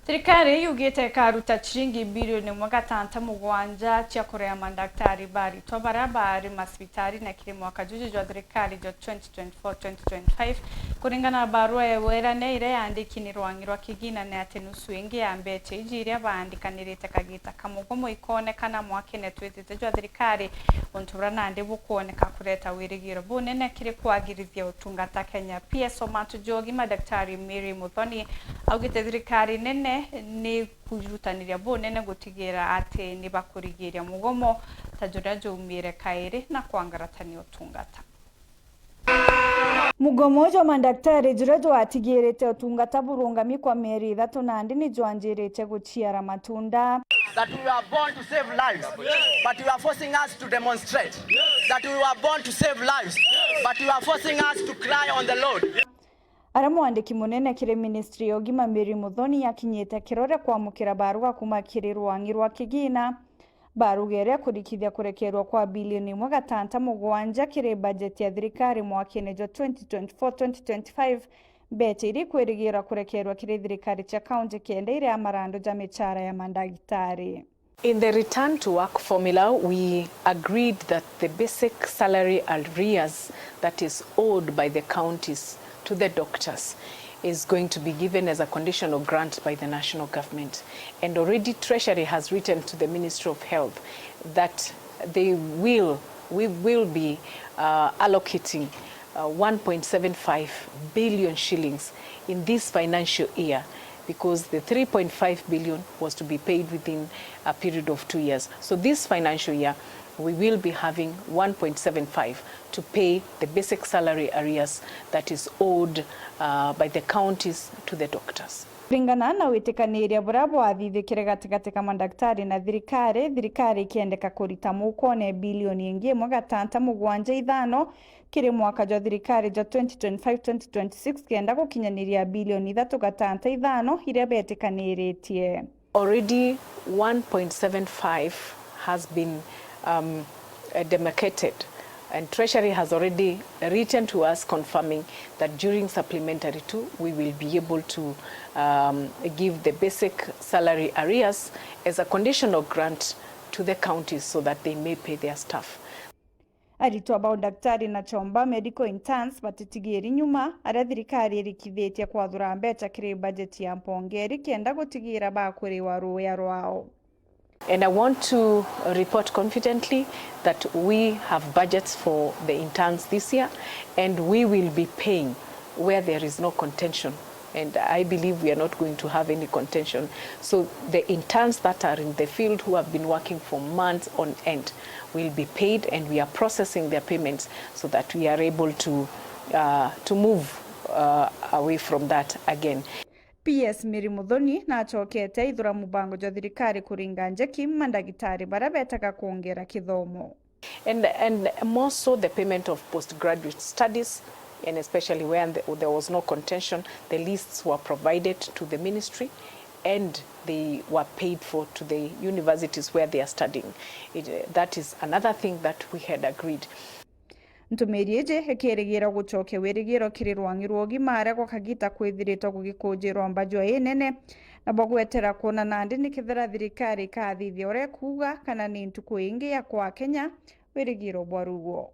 THIRIKARI yugite ikaruta CIRINGI bilioni 7 cia kurea mandaktari baritwa barabara masibitari na kile mwaka juju jwa thirikari jwa 2024-2025 kuringana na barua ya werane ire yandikinirwangirwa kigina na ati NUSU ingi ya MBECA ijiria baandikanirite kagita kamugomo ikonekana MWAKENE twitite jwa thirikari ontubra nandi bukoneka kureta wirigiro bunene kiri kwagirithia Ûtungata Kenya. PS Omatu Jogi madaktari MUTHONI augite thirikari nene ni kujutaniria bunene gutigira ati ni bakurigiria mugomo tajuria jumire kairi na kwangaratania Ûtungata. Mugomo jo mandaktari jura jo atigirite Ûtungata burungami kwa mieri 3 nandi ni jwanjirite guchiara matunda. That we are born to save lives, but you are forcing us to demonstrate. That we were born to save lives, but you are forcing us to cry on the Lord. Aramwandiki munene kire ministry yogima MUTHONI yakinyete kirore kwamukira baruga kumakirirwangirwa kigina barugere kurikithia kurekerwa kwa bilioni 7 kire budget ya thirikari MWAKENE jo 2024-2025 bete iri kwirigira kurekerwa kire thirikari cha county kende ire amarando ja michara ya mandagitari. In the return to work formula, we agreed that the basic salary arrears that is owed by the counties to the doctors is going to be given as a conditional grant by the national government. And already Treasury has written to the Ministry of Health that we will be allocating 1.75 billion shillings in this financial year, because the 3.5 billion was to be paid within a period of 2 years. So this financial year, we will be having 1.75 to pay the basic salary arrears that is owed by the counties to the doctors. Ringana na witikaniria burabo athithikire gatigati ka mandaktari na thirikari ikiendeka kurita mukone bilioni ingi 6.75 kiri mwaka jwa thirikari jwa 2025-2026 kienda gukinyaniria bilioni 3.5 iria betikaniiritie. Already 1.75 has been demarcated, and Treasury has already written to us confirming that during supplementary 2 we will be able to give the basic salary arrears as a conditional grant to the counties so that they may pay their staff. ARITWA ba daktari na chomba medical interns batitigiri nyuma aria thirikari irikithitie kwathura mbeca kiri budget ya mpongeri kienda gutigira bakuriwa ruya rwao. And I want to report confidently that we have budgets for the interns this year, and we will be paying where there is no contention. And I believe we are not going to have any contention. So the interns that are in the field who have been working for months on end will be paid, and we are processing their payments so that we are able to move away from that again. PS MUTHONI na chokete ithura mubango jwa thirikari kuringa njeki mandagitari bara betaka kuongera kithomo. And more so the payment of postgraduate studies, and especially where there was no contention, the lists were provided to the ministry and they were paid for to the universities where they are studying. That is another thing that we had agreed. Ntumirieje hekerigira gucoke wirigiro kirirwangirwo ogimara kwa kagita kwithirito gugikujirwa mbajwa inene na bagwetera kuona nandi nikithira thirikari kathithia ore KUUGA kana ni ntuku ingi ya kwa Kenya wirigiro bwarugo.